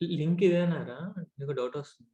Link ఇదేనారా? నీకు doubt వస్తుంది.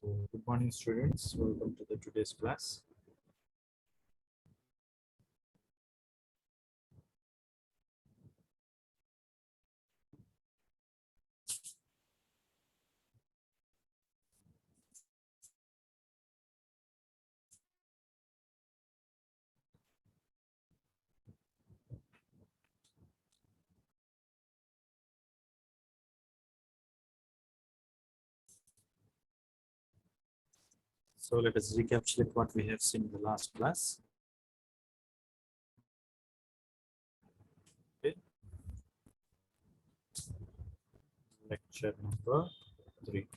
So, good morning, students. Welcome to the today's class. So let us recapitulate what we have seen in the last class. Okay. Lecture number 3.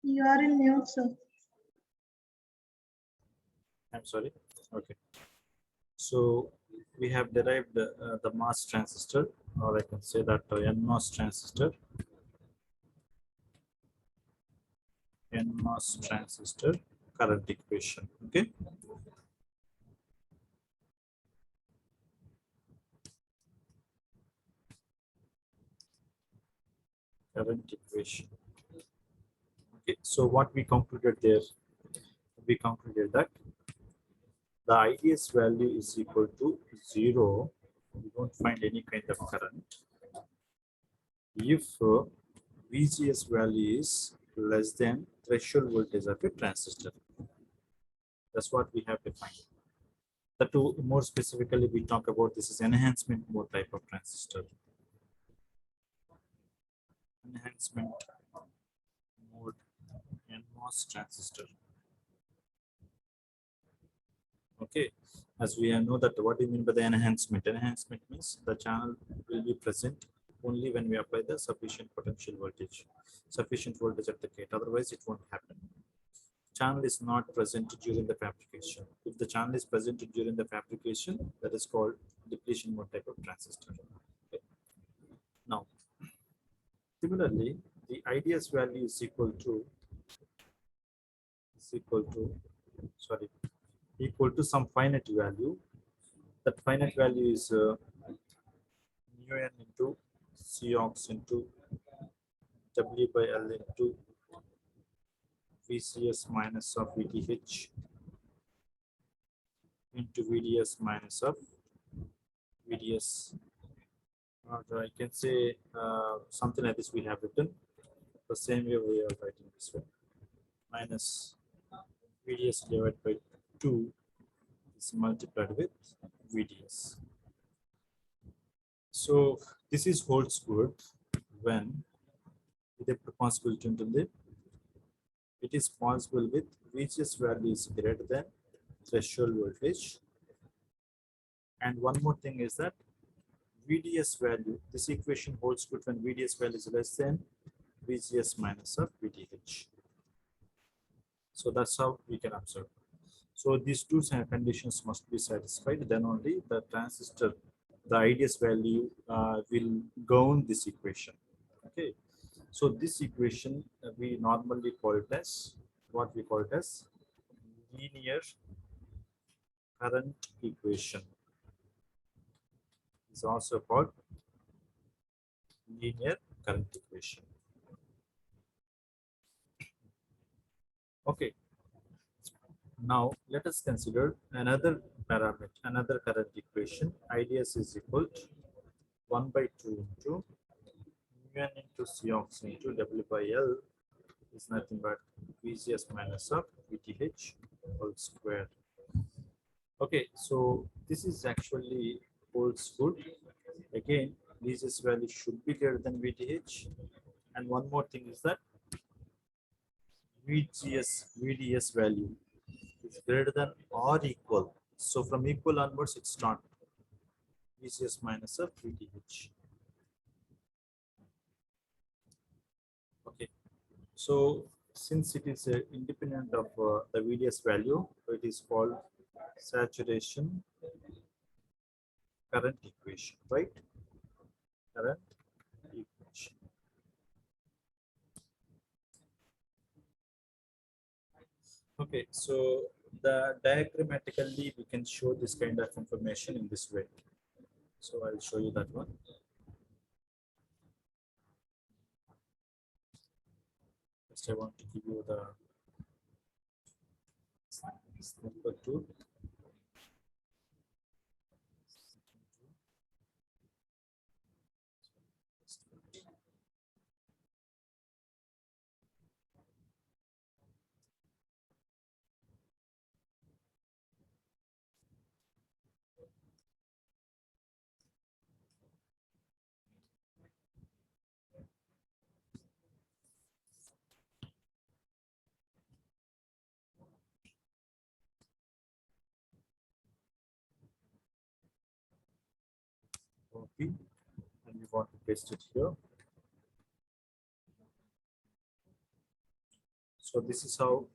You are in mute, sir. I'm sorry. Okay. So we have derived the mass transistor, or I can say that NMOS transistor. NMOS transistor current equation. Okay. Current equation. Okay. So what we concluded there, we concluded that the IDS value is equal to 0. We don't find any kind of current if VGS value is less than threshold voltage of a transistor. That's what we have defined. The two, more specifically, we talk about this is enhancement mode type of transistor. Enhancement mode NMOS transistor. Okay, as we know that what do you mean by the enhancement? Enhancement means the channel will be present only when we apply the sufficient potential voltage, sufficient voltage at the gate. Otherwise, it won't happen. Channel is not present during the fabrication. If the channel is present during the fabrication, that is called depletion mode type of transistor. Okay. Now, similarly, the IDS value is equal to sorry, equal to some finite value. That finite value is mu n into Cox into W by L into VCS minus of VTH into VDS minus of VDS. Or I can say something like this we have written. The same way we are writing this way. Minus VDS divided by 2 is multiplied with VDS. So this is holds good when it is possible with VGS value is greater than threshold voltage. And one more thing is that VDS value, this equation holds good when VDS value is less than VGS minus of VTH. So that's how we can observe. So these two conditions must be satisfied, then only the transistor, the IDS value will govern this equation. Okay. So this equation we normally call it as what we call it as linear current equation. Is also called linear current equation. Okay. Now let us consider another parameter, another current equation. IDS is equal to 1 by 2 into mu n into Cox into W by L is nothing but VGS minus of VTH whole square. Okay, so this is actually holds good. Again, VGS value should be greater than VTH. And one more thing is that VDS value is greater than or equal. So from equal onwards, it's not VGS minus of VTH. Okay, so since it is independent of the VDS value, it is called saturation current equation, right? Current equation. Okay, so the diagrammatically we can show this kind of information in this way. So I'll show you that one. First, I want to give you the number 2. Copy, and we want to paste it here. So this is how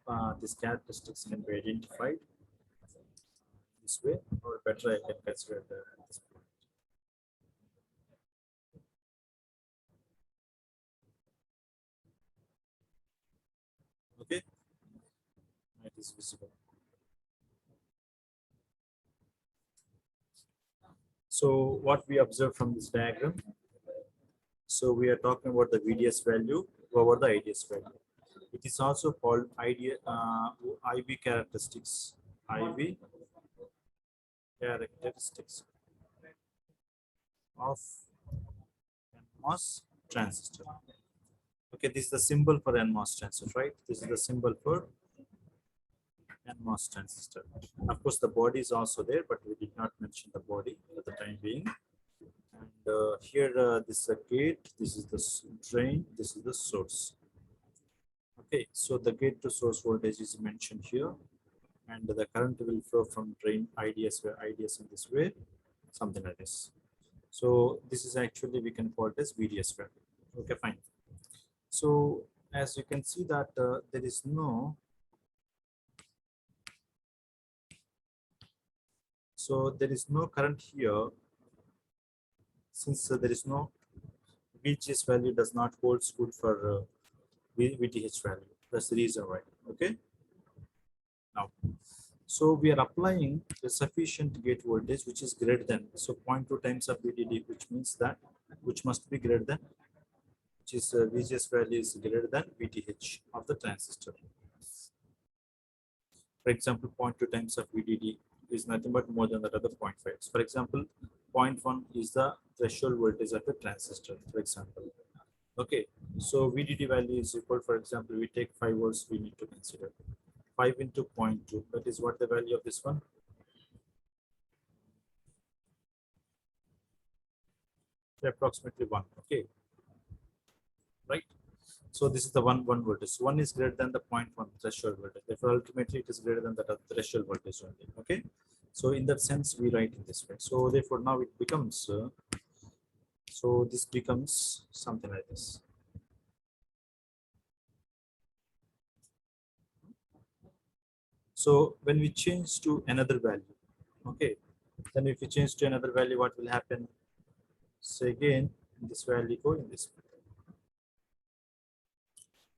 these characteristics can be identified this way, or better I can consider this point. Okay, it is visible. So what we observe from this diagram, so we are talking about the VDS value over the IDS value. It is also called IV characteristics. IV characteristics of NMOS transistor. Okay, this is the symbol for NMOS transistor, right? This is the symbol for NMOS transistor. Of course, the body is also there, but we did not mention the body at the time being. And here, this is a gate, this is the drain, this is the source. Okay, so the gate to source voltage is mentioned here, and the current will flow from drain IDS where IDS in this way, something like this. So this is actually we can call it as VDS value. Okay, fine. So as you can see that there is no, current here, since there is no VGS value does not holds good for VTH value. That's the reason why. Okay. Now, so we are applying the sufficient gate voltage which is greater than, so 0.2 times of VDD, which means that which must be greater than, which is VGS value is greater than VTH of the transistor. For example, 0.2 times of VDD is nothing but more than that other 0.5. So for example, 0.1 is the threshold voltage of the transistor, for example. Okay, so VDD value is equal, for example, we take 5 volts, we need to consider 5 into 0.2, that is what the value of this one? Approximately 1, okay, right? So this is the one voltage. So 1 is greater than the 0.1 threshold voltage. Therefore, ultimately it is greater than the threshold voltage only. Okay. So in that sense, we write in this way. So therefore, now it becomes, so this becomes something like this. So when we change to another value, okay, then if we change to another value, what will happen? So again, this value go in this way.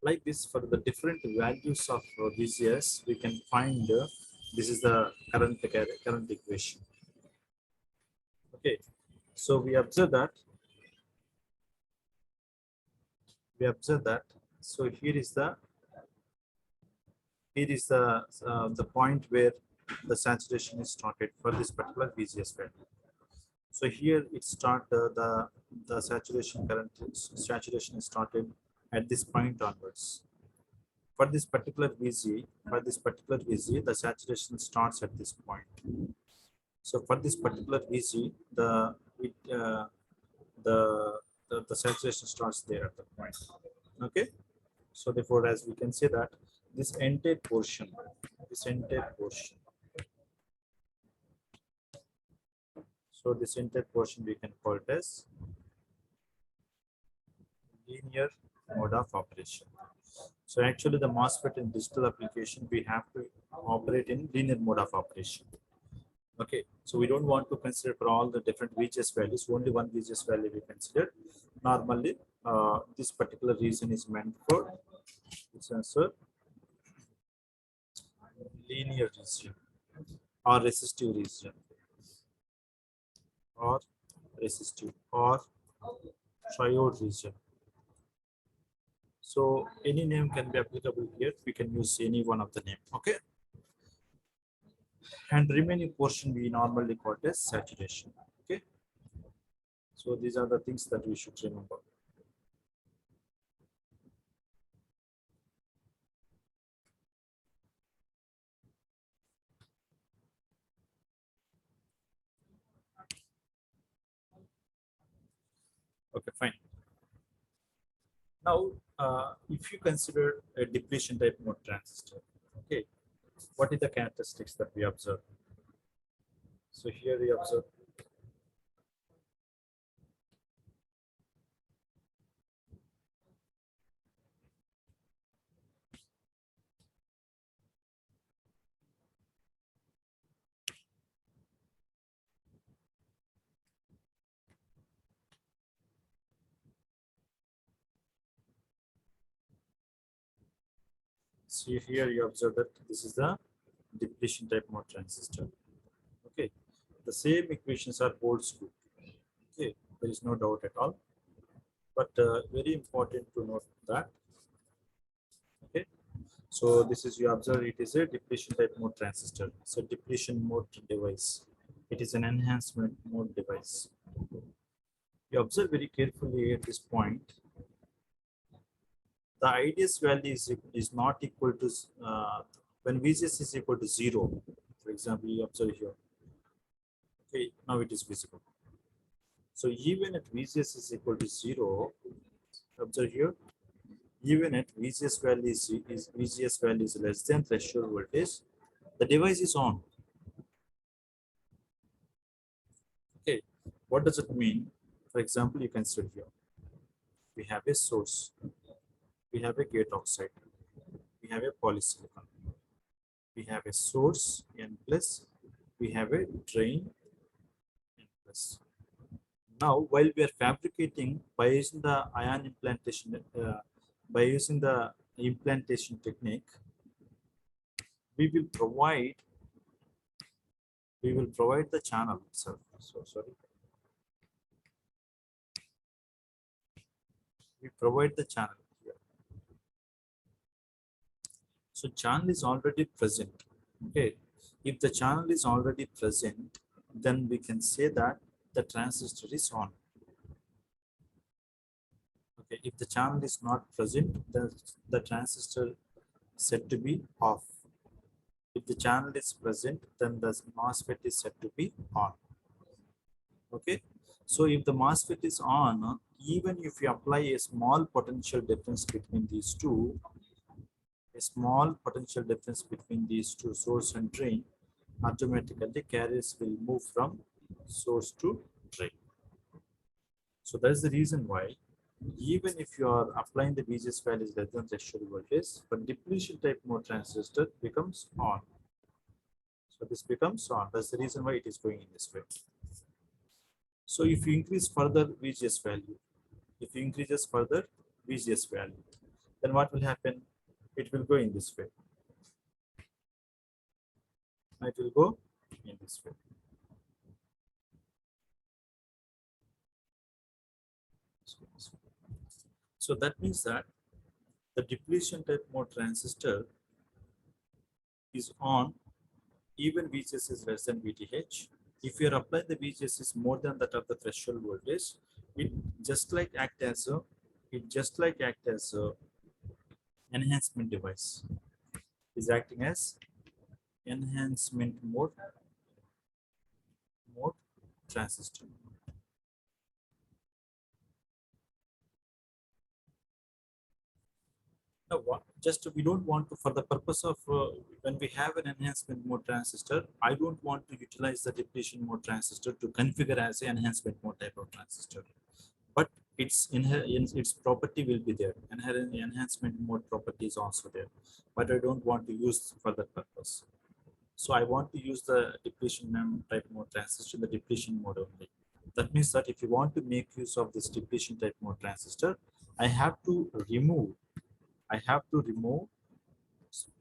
Like this, for the different values of VGS, we can find this is the current equation. Okay, so we observe that. So here is the point where the saturation is started for this particular VGS value. So here it start the saturation is started at this point onwards. For this particular VG, the saturation starts at this point. So for this particular VG, the saturation starts there at the point. Okay. So therefore, as we can say that this entire portion, so this entire portion we can call it as linear mode of operation. So actually the MOSFET in digital application, we have to operate in linear mode of operation. Okay, so we don't want to consider for all the different VGS values, only one VGS value we consider. Normally, this particular region is meant for this answer linear region or resistive region or triode region. So any name can be applicable here. We can use any one of the name. Okay. And remaining portion we normally call it as saturation. Okay. So these are the things that we should remember. Okay, fine. Now, if you consider a depletion type mode transistor, okay, what is the characteristics that we observe? So here we observe See here, you observe that this is the depletion type mode transistor. Okay, the same equations are holds good. Okay, there is no doubt at all. But very important to note that. Okay, so this is you observe it is a depletion type mode transistor. So depletion mode device. It is an enhancement mode device. You observe very carefully at this point. The IDS value is not equal to when VGS is equal to 0. For example, you observe here. Okay, now it is visible. So even at VGS is equal to 0, observe here, even at VGS value is VGS value is less than threshold voltage, the device is on. Okay, what does it mean? For example, you can see here. We have a source, we have a gate oxide, we have a polysilicon, we have a source N plus, we have a drain N plus. Now, while we are fabricating by using the ion implantation, by using the implantation technique, we will provide the channel itself. So sorry, we provide the channel here. So channel is already present. Okay, if the channel is already present, then we can say that the transistor is on. Okay, if the channel is not present, then the transistor is said to be off. If the channel is present, then the MOSFET is said to be on. Okay, so if the MOSFET is on, even if you apply a small potential difference between these two, source and drain, automatically carriers will move from source to drain. So that's the reason why even if you are applying the VGS values less than threshold voltage, but depletion type mode transistor becomes on. So this becomes on. That's the reason why it is going in this way. So if you increase further VGS value, if you increases further VGS value, then what will happen? It will go in this way. It will go in this way. So that means that the depletion type mode transistor is on even VGS is less than VTH. If you are applying the VGS is more than that of the threshold voltage, it just like act as a enhancement device. Is acting as enhancement mode transistor. Now, just we don't want to, for the purpose of when we have an enhancement mode transistor, I don't want to utilize the depletion mode transistor to configure as an enhancement mode type of transistor. But its property will be there. Enhancement mode property is also there. But I don't want to use for that purpose. So I want to use the depletion type mode transistor, the depletion mode only. That means that if you want to make use of this depletion type mode transistor, I have to remove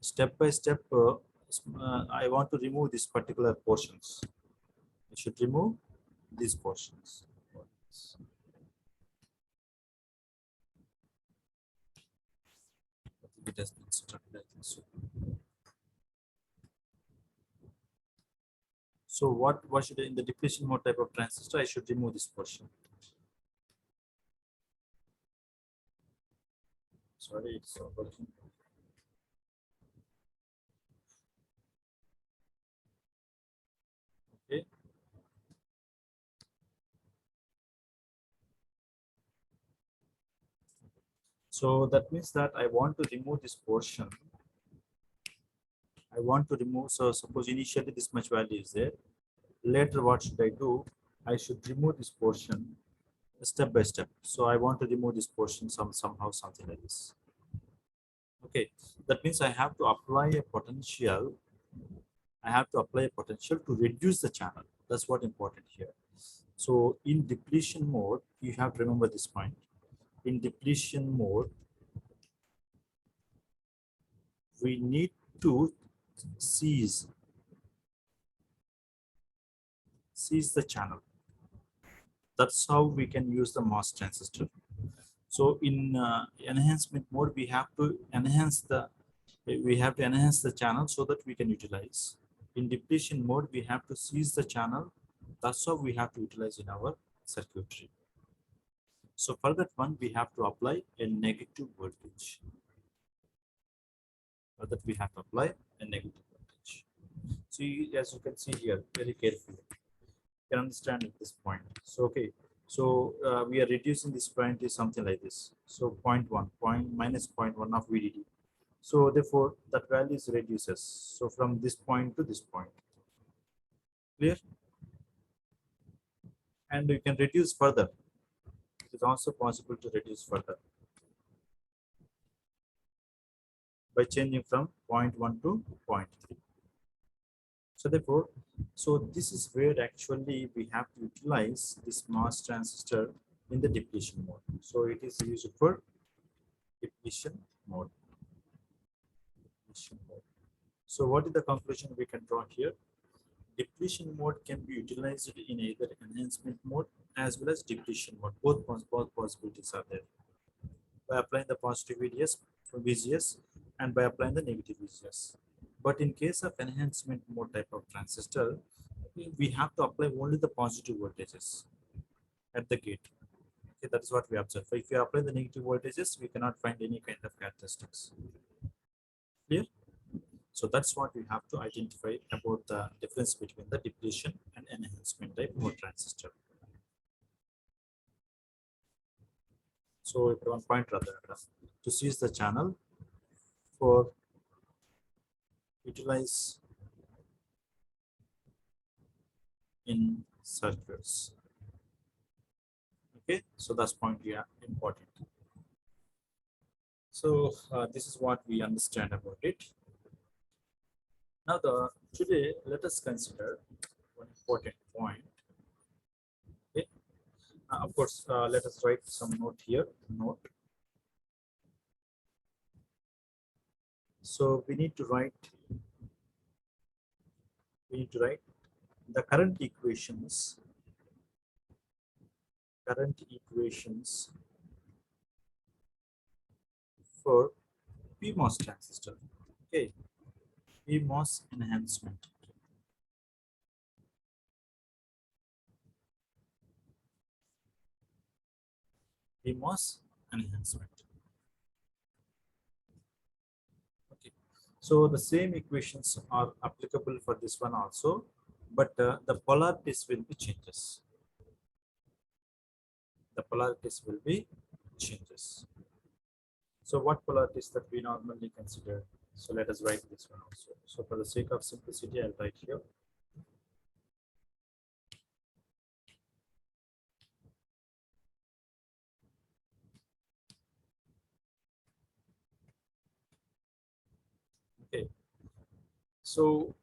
step by step. I want to remove these particular portions. I should remove these portions. It has been started, I think so. So what should I, in the depletion mode type of transistor, I should remove this portion. Sorry, it's not working. Okay. So that means that I want to remove this portion. I want to remove, so suppose initially this much value is there. Later, what should I do? I should remove this portion step by step. So I want to remove this portion somehow, something like this. Okay, that means I have to apply a potential. I have to apply a potential to reduce the channel. That's what important here. So in depletion mode, you have to remember this point. In depletion mode, we need to seize the channel. That's how we can use the MOS transistor. So in enhancement mode, we have to enhance the channel so that we can utilize. In depletion mode, we have to seize the channel. That's how we have to utilize in our circuitry. So for that one, we have to apply a negative voltage. For that, we have to apply a negative voltage. So as you can see here, very carefully, you can understand at this point. So okay, so we are reducing this point is something like this. So 0.1, minus 0.1 of VDD. So therefore, that value is reduces. So from this point to this point. Clear? And you can reduce further. It is also possible to reduce further by changing from 0.1 to 0.3. So therefore, this is where actually we have to utilize this MOS transistor in the depletion mode. So it is used for depletion mode. So what is the conclusion we can draw here? Depletion mode can be utilized in either enhancement mode as well as depletion mode. Both possibilities are there. By applying the positive VGS and by applying the negative VGS. But in case of enhancement mode type of transistor, we have to apply only the positive voltages at the gate. Okay, that is what we observe. So if you apply the negative voltages, we cannot find any kind of characteristics. Clear? So that's what we have to identify about the difference between the depletion and enhancement type mode transistor. So one point rather to seize the channel for utilize in circuits. Okay, so that's point here important. So this is what we understand about it. Now today let us consider one important point. Okay, of course let us write some note here. Note. So we need to write the current equations for PMOS transistor. Okay, PMOS enhancement. PMOS enhancement. Okay, so the same equations are applicable for this one also, but the polarities will be changes. The polarities will be changes. So what polarities that we normally consider? So let us write this one also. So for the sake of simplicity, I'll write here. Okay. So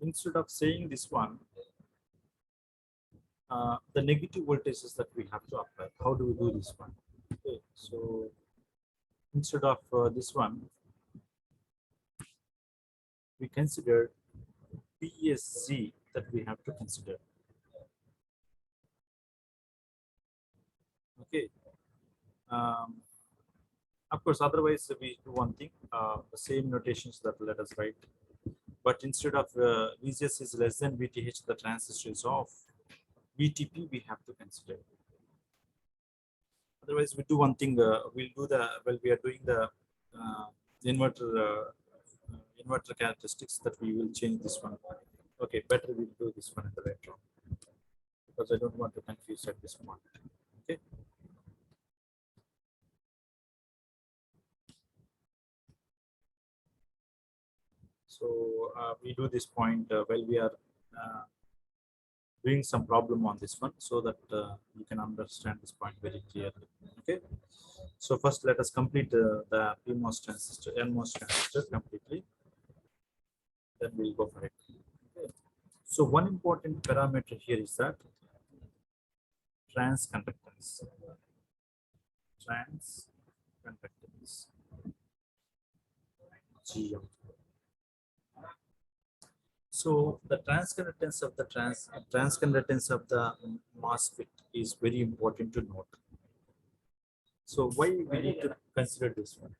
instead of saying this one, the negative voltages that we have to apply. How do we do this one? Okay. So instead of this one, we consider PSZ that we have to consider. Okay. Of course, otherwise we do one thing, the same notations that let us write. But instead of VGS is less than VTH, the transistor is off. VTP we have to consider. Otherwise, we do one thing. We are doing the inverter characteristics that we will change this one. Okay, better we'll do this one in the later on because I don't want to confuse at this point. Okay. So we do this point while we are doing some problem on this one so that you can understand this point very clearly. Okay. So first let us complete the PMOS transistor, NMOS transistor completely. Then we'll go for it. Okay. So one important parameter here is that transconductance. Transconductance. GM. So the transconductance of the MOSFET is very important to note. So why we need to consider this one?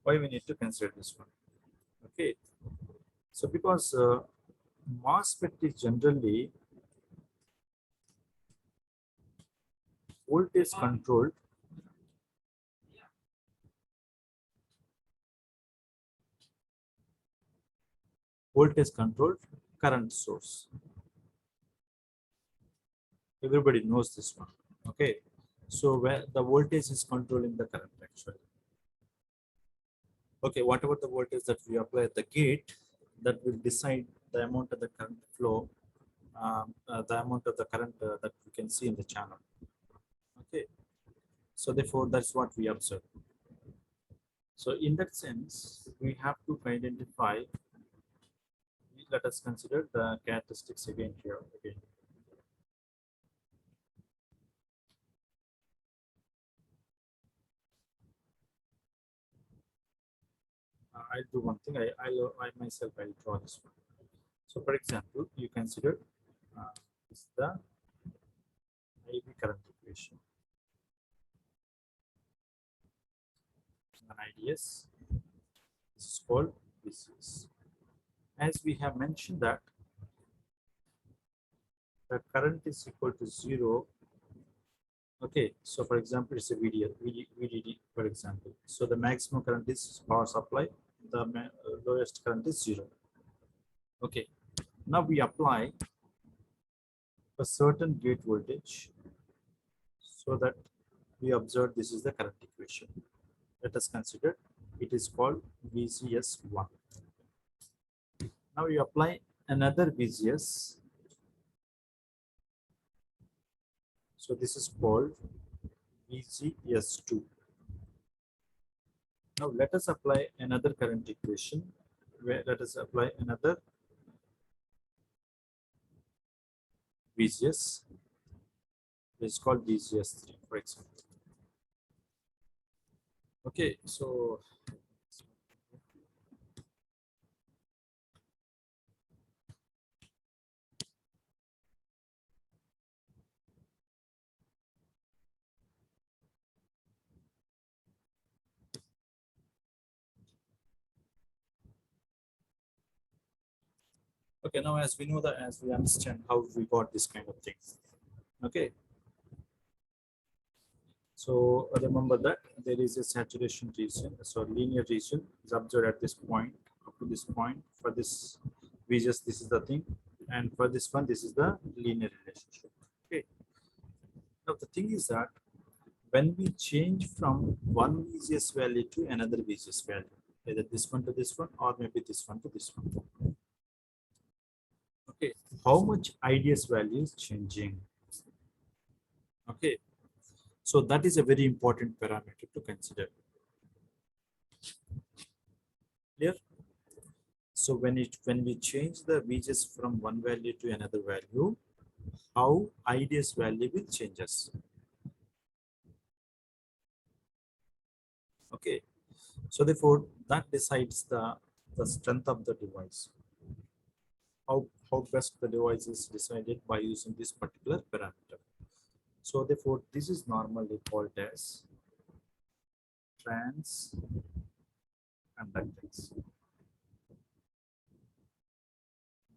Why we need to consider this one? Okay. So because MOSFET is generally voltage controlled current source. Everybody knows this one. Okay. So where the voltage is controlling the current actually. Okay, whatever the voltage that we apply at the gate, that will decide the amount of the current flow, the amount of the current that we can see in the channel. Okay, so therefore that's what we observe. So in that sense, we have to identify. Let us consider the characteristics again here. Again. I'll do one thing. I myself I'll draw this one. So for example, you consider this is the IV current equation. An IDS. This is called VCS. As we have mentioned that the current is equal to 0. Okay, so for example, it's a VDD, for example. So the maximum current is power supply, the lowest current is 0. Okay, now we apply a certain gate voltage so that we observe this is the current equation. Let us consider it is called VCS1. Now we apply another VCS. So this is called VCS2. Now let us apply another current equation where let us apply another VCS. This is called VCS3, for example. Okay, so okay, now as we know that, as we understand how we got this kind of things. Okay. So remember that there is a saturation region, so linear region is observed at this point, up to this point. For this, we just this is the thing, and for this one, this is the linear relationship. Okay. Now the thing is that when we change from one VGS value to another VGS value, either this one to this one, or maybe this one to this one. Okay, how much IDS value is changing? Okay, so that is a very important parameter to consider. Clear? So when we change the VGS from one value to another value, how IDS value will changes? Okay, so therefore that decides the strength of the device. How best the device is decided by using this particular parameter. So therefore, this is normally called as transconductance.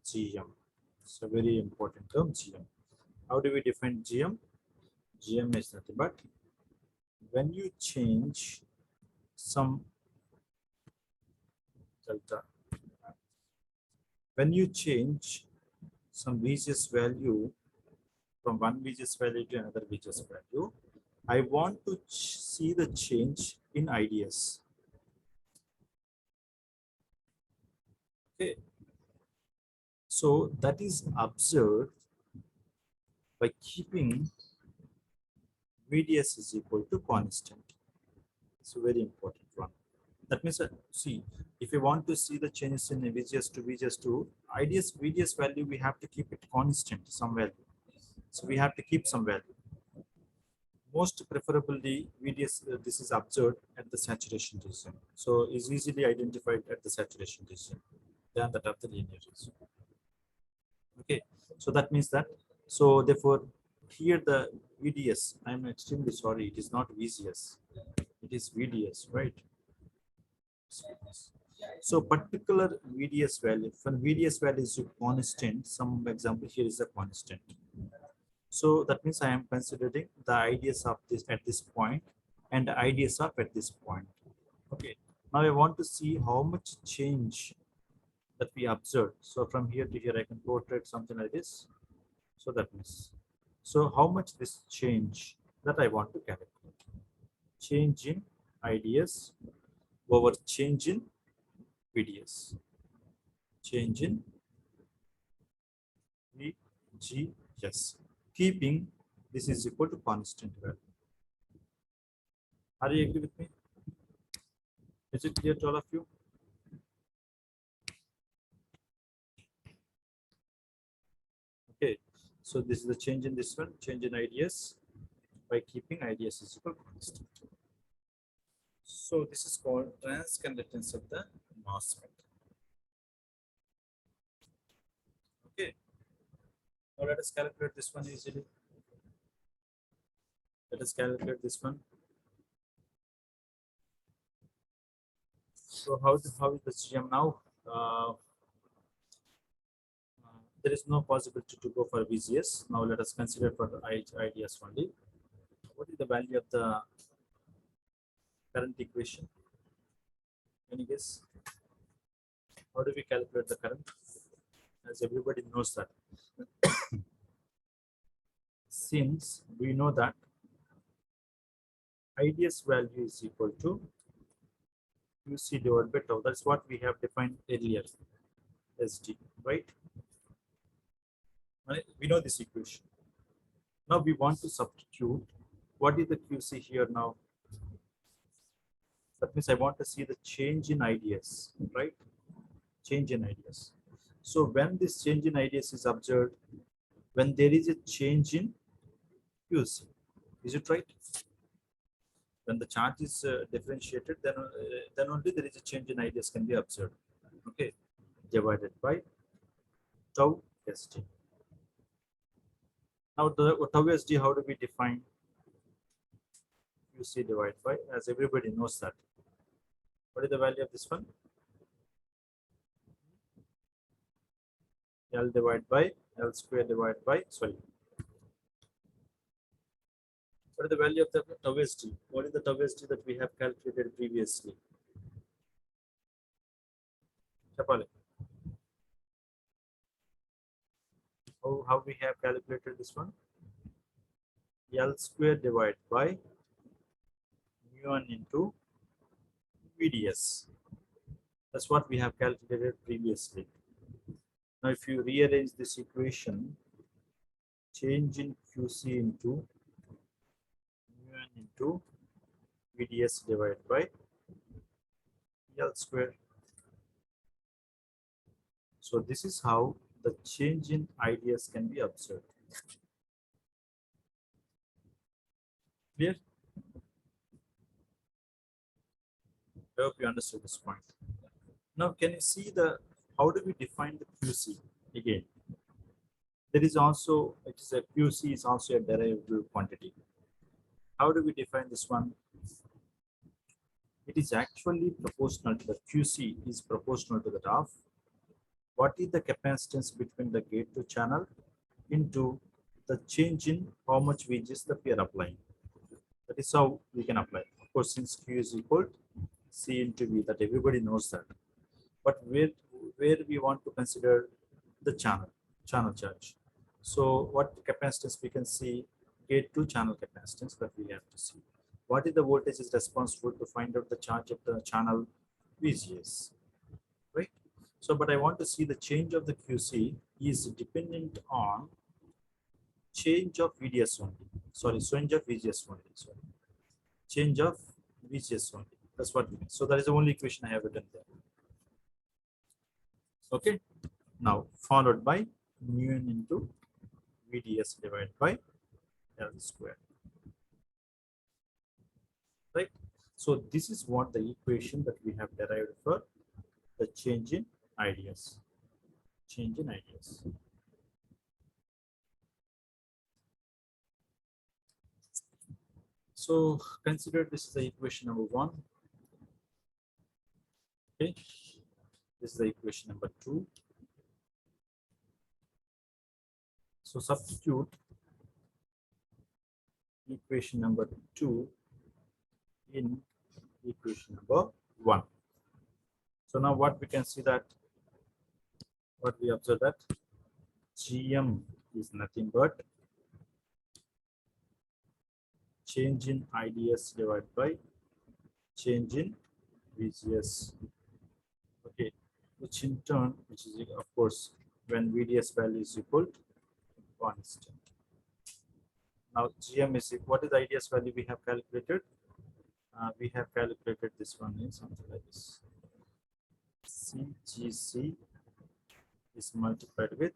GM. It's a very important term, GM. How do we define GM? GM is nothing but when you change some delta, when you change some VGS value from one VGS value to another VGS value, I want to see the change in IDS. Okay. So that is observed by keeping VDS is equal to constant. It's a very important one. That means, see, if you want to see the changes in VGS to VGS2, VDS value, we have to keep it constant, some value. So we have to keep some value. Most preferably, VDS, this is observed at at the saturation region. So is easily identified at the saturation region than that of the linear region. Okay, so that means that, so therefore here the VDS, I'm extremely sorry, it is not VGS, it is VDS, right? So particular VDS value, when VDS value is a constant, some example here is a constant. So that means I am considering the IDS of this at this point and the IDS of at this point. Okay, now I want to see how much change that we observed. So from here to here, I can portrait something like this. So that means, so how much this change that I want to calculate? Change in IDS over change in VDS. Change in VGS. Keeping this is equal to constant value. Are you agree with me? Is it clear to all of you? Okay, so this is the change in this one, change in IDS by keeping IDS is equal to constant. So this is called transconductance of the MOSFET. Okay, now let us calculate this one easily. Let us calculate this one. So how is the GM now? There is no possibility to go for VGS. Now let us consider for the IDS only. What is the value of the current equation? Any guess? How do we calculate the current? As everybody knows that. Since we know that IDS value is equal to QC divided by tau. That's what we have defined earlier, SD, right? We know this equation. Now we want to substitute. What is the QC here now? That means I want to see the change in IDS, right? Change in IDS. So when this change in IDS is observed, when there is a change in QC, is it right? When the charge is differentiated, then only there is a change in IDS can be observed. Okay, divided by tau ST. Now the tau ST, how do we define? QC divided by, as everybody knows that. What is the value of this one? L divided by L square divided by, sorry. What is the value of the tau ST? What is the tau ST that we have calculated previously? Chapale. How we have calculated this one? L square divided by mu1 into VDS. That's what we have calculated previously. Now, if you rearrange this equation, change in QC into mu1 into VDS divided by L square. So this is how the change in IDS can be observed. Clear? I hope you understood this point. Now, can you see how do we define the QC again? There is also, it is a QC is also a derivable quantity. How do we define this one? It is actually proportional to the QC is proportional to that of what is the capacitance between the gate to channel into the change in how much VGS that we are applying. That is how we can apply. Of course, since Q is equal to C into V, that everybody knows that. But where we want to consider the channel charge. So what capacitance we can see, gate to channel capacitance that we have to see. What is the voltage is responsible to find out the charge of the channel VGS, right? So, but I want to see the change of the QC is dependent on change of VDS only. Sorry, change of VGS only. Sorry, change of VGS only. That's what we mean. So that is the only equation I have written there. Okay. Now followed by mu into VDS divided by L square. Right. So this is what the equation that we have derived for the change in ideas. Change in ideas. So consider this is the equation number 1. Okay, this is the equation number 2. So substitute equation number 2 in equation number 1. So now what we can see that, what we observe that GM is nothing but change in IDS divided by change in VGS. Okay, which in turn, which is of course when VDS value is equal to constant. Now GM is what is the IDS value we have calculated? We have calculated this one in something like this. CGC is multiplied with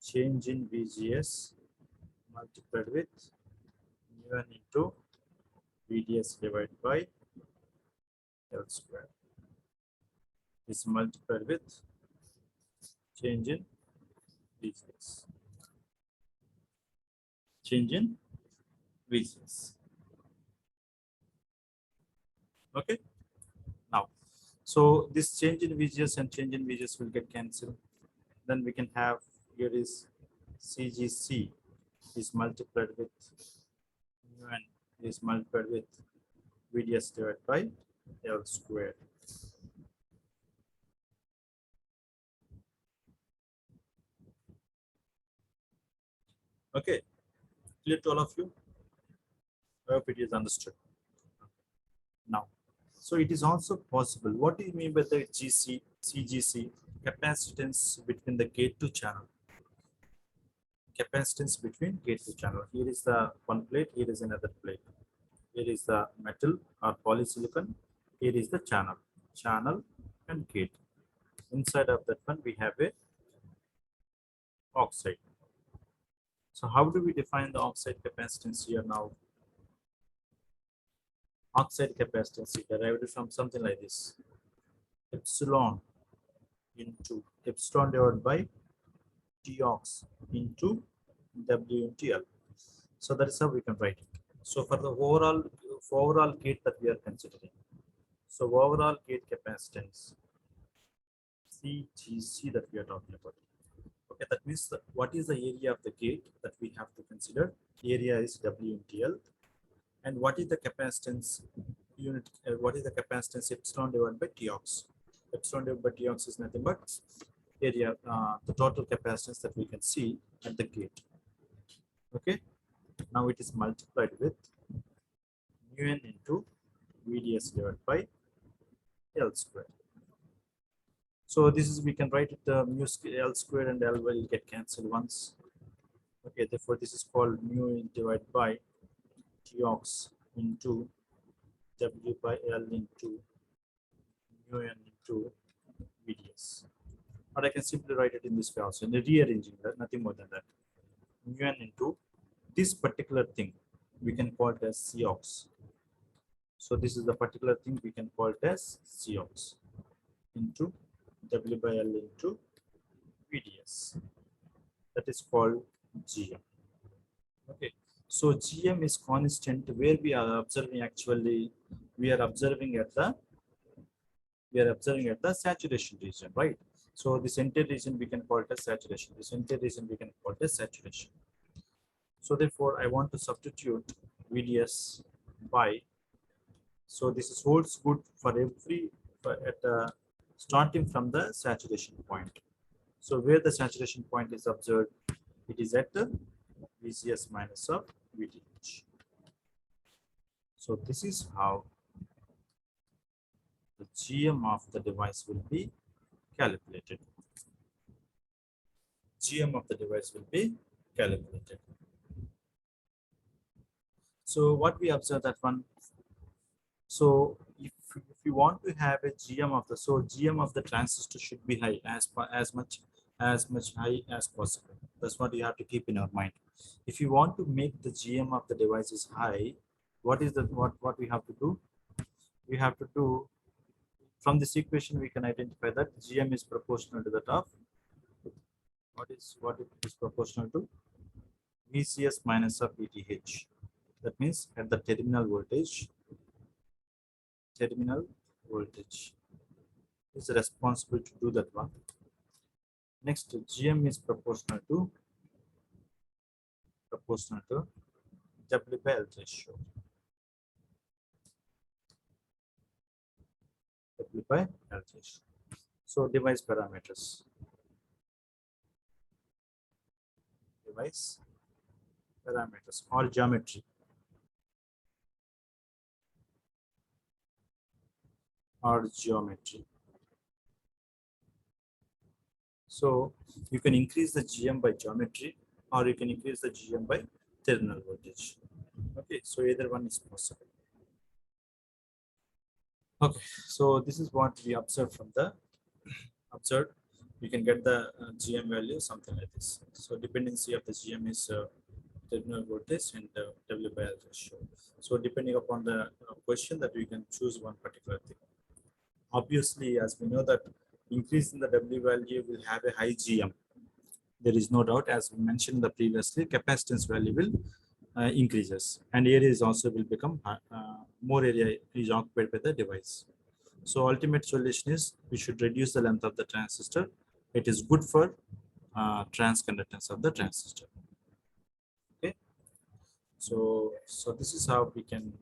change in VGS multiplied with mu into VDS divided by L square is multiplied with change in VGS. Change in VGS. Okay. Now, so this change in VGS and change in VGS will get cancelled. Then we can have here is CGC is multiplied with mu n is multiplied with VDS divided by L square. Okay, clear to all of you? I hope it is understood. Now, so it is also possible. What do you mean by the CGC? Capacitance between the gate to channel. Capacitance between gate to channel. Here is the one plate, here is another plate. Here is the metal or polysilicon. Here is the channel and gate. Inside of that one, we have a oxide. So how do we define the oxide capacitance here now? Oxide capacitance is derived from something like this. Epsilon divided by Tox into W into L. So that is how we can write it. So for the overall gate that we are considering. So overall gate capacitance CGC that we are talking about. Okay, that means that what is the area of the gate that we have to consider? Area is W into L. And what is the capacitance unit? What is the capacitance epsilon divided by Tox? Epsilon divided by Tox is nothing but area, the total capacitance that we can see at the gate. Okay, now it is multiplied with mu n into VDS divided by L square. So this is, we can write it mu L square and L will get cancelled once. Okay, therefore this is called mu divided by Tox into W by L into mu n into VDS. Or I can simply write it in this way also, in rearranging that, nothing more than that. Mu n into this particular thing, we can call it as Cox. So this is the particular thing we can call it as Cox into W by L into VDS. That is called GM. Okay. So GM is constant where we are observing actually, we are observing at the saturation region, right? So this entire region we can call it as saturation. This entire region we can call it as saturation. So therefore I want to substitute VDS by, so this is holds good for every starting from the saturation point. So where the saturation point is observed, it is at the VGS minus of VDH. So this is how the GM of the device will be calculated. GM of the device will be calculated. So what we observe that one. So if you want to have a GM of the, so GM of the transistor should be high as much high as possible. That's what you have to keep in your mind. If you want to make the GM of the devices high, what is the what we have to do? have to do, from this equation we can identify that GM is proportional to that of, what it is proportional to? VCS minus of VTH. That means at the terminal voltage is responsible to do that one. Next, GM is proportional to W by L ratio. W by L ratio. So device parameters. Or geometry. So you can increase the GM by geometry, or you can increase the GM by terminal voltage. Okay, so either one is possible. Okay, so this is what we observed from the you can get the GM value something like this. So dependency of the GM is terminal voltage and W by L ratio. So depending upon the question, that we can choose one particular thing. Obviously, as we know that increase in the W value will have a high GM. There is no doubt, as we mentioned previously, capacitance value will increases, and area is also will become more area is occupied by the device. So ultimate solution is we should reduce the length of the transistor. It is good for transconductance of the transistor. Okay, so this is how we can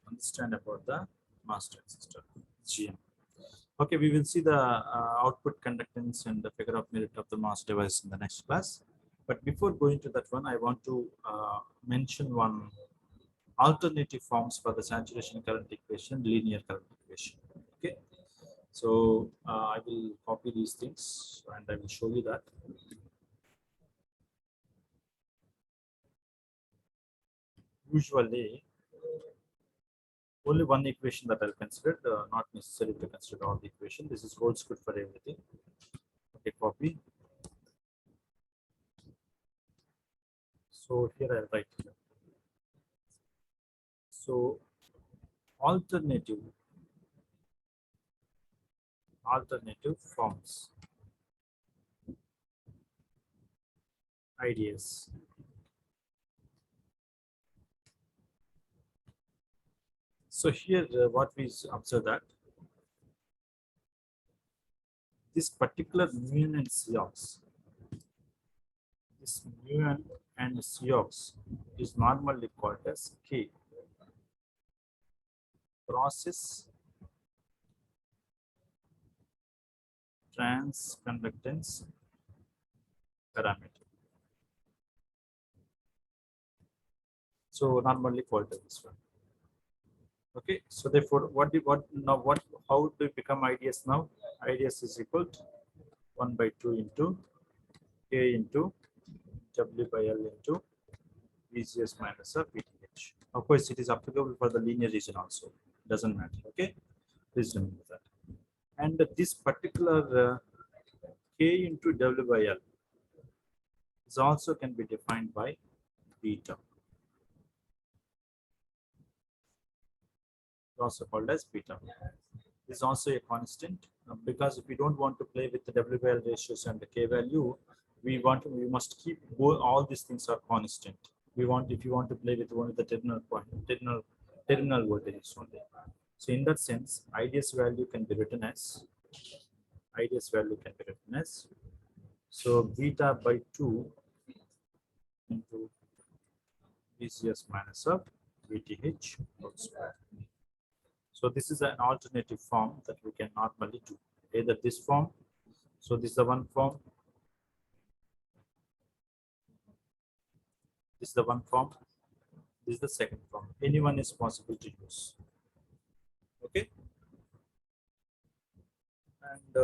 understand about the mass transistor GM. Okay, we will see the output conductance and the figure of merit of the mass device in the next class. But before going to that one, I want to mention one alternative forms for the saturation current equation, linear current equation. Okay, so I will copy these things and I will show you that. Usually, only one equation that I'll consider, not necessary to consider all the equation. This is holds good for everything. Okay, copy. So here I'll write here. So alternative forms, ideas. So here what we observe that this particular mu and Cox, this mu and Cox is normally called as K, process transconductance parameter. So normally called as this one. Okay, so therefore how do we become IDS now? IDS is equal to 1 by 2 into K into W by L into VGS minus of VTH. Of course, it is applicable for the linear region also. Doesn't matter. Okay, please remember that. And this particular K into W by L is also can be defined by beta. Also called as beta. This is also a constant because if we don't want to play with the W by L ratios and the K value, we must keep all these things are constant. If you want to play with only the terminal voltages only. So in that sense, IDS value can be written as so beta by 2 into VCS minus of VTH whole square. So this is an alternative form that we can normally do. Either this form, so this is the one form, this is the one form, this is the second form. Anyone is possible to use. Okay. And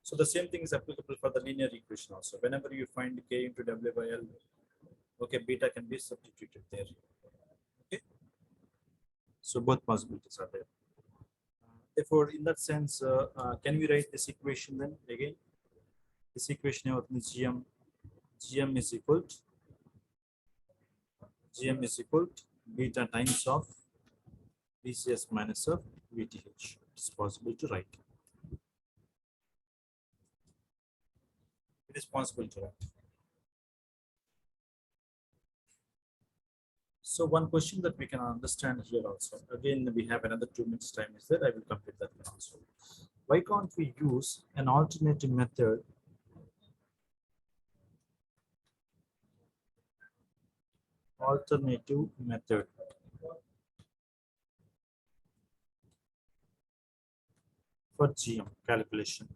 so the same thing is applicable for the linear equation also. Whenever you find K into W by L, okay, beta can be substituted there. Okay. So both possibilities are there. Therefore, in that sense, can we write this equation then again? This equation of GM is equal to beta times of VGS minus of VTH. It's possible to write. It is possible to write. So one question that we can understand here also, again, we have another 2 minutes time is there. I will complete that one also. Why can't we use an alternative method for GM calculation?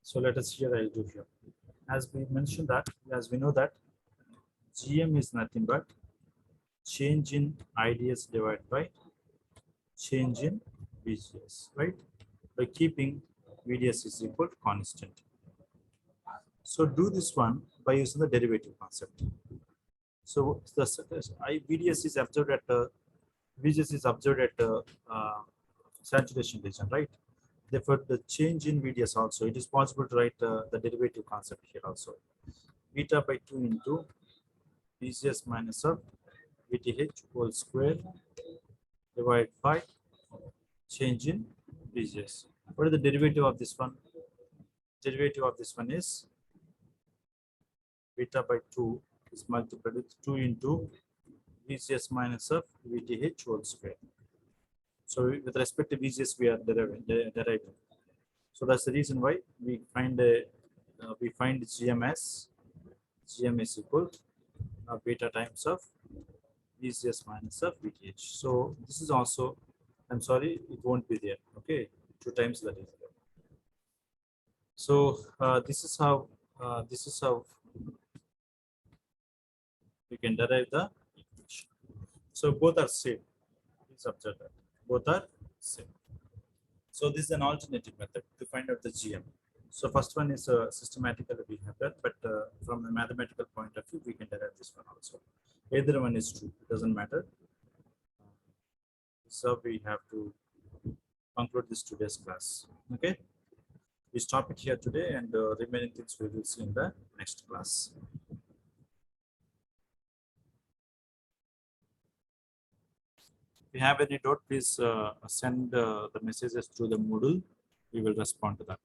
So let us here, I'll do here. As we mentioned that, as we know that GM is nothing but change in IDS divided by change in VGS, right? By keeping VDS is equal to constant. So do this one by using the derivative concept. So the VDS is observed at VGS is observed at saturation region, right? Therefore, the change in VDS also, it is possible to write the derivative concept here also. Beta by 2 into VGS minus of VTH whole square divided by change in VGS. What is the derivative of this one? Derivative of this one is beta by 2 is multiplied with 2 into VGS minus of VTH whole square. So with respect to VGS, we are deriving. So that's the reason why we find GM is equal to beta times of VGS minus of VTH. So this is also, I'm sorry, it won't be there. Okay, 2 times that is there. So this is how we can derive the equation. So both are same. Please observe that both are same. So this is an alternative method to find out the GM. So first one is systematically we have that, but from a mathematical point of view, we can derive this one also. Either one is true, it doesn't matter. So we have to conclude this today's class. Okay, we stop it here today, and remaining things we will see in the next class. If you have any doubt, please send the messages through the Moodle. We will respond to that.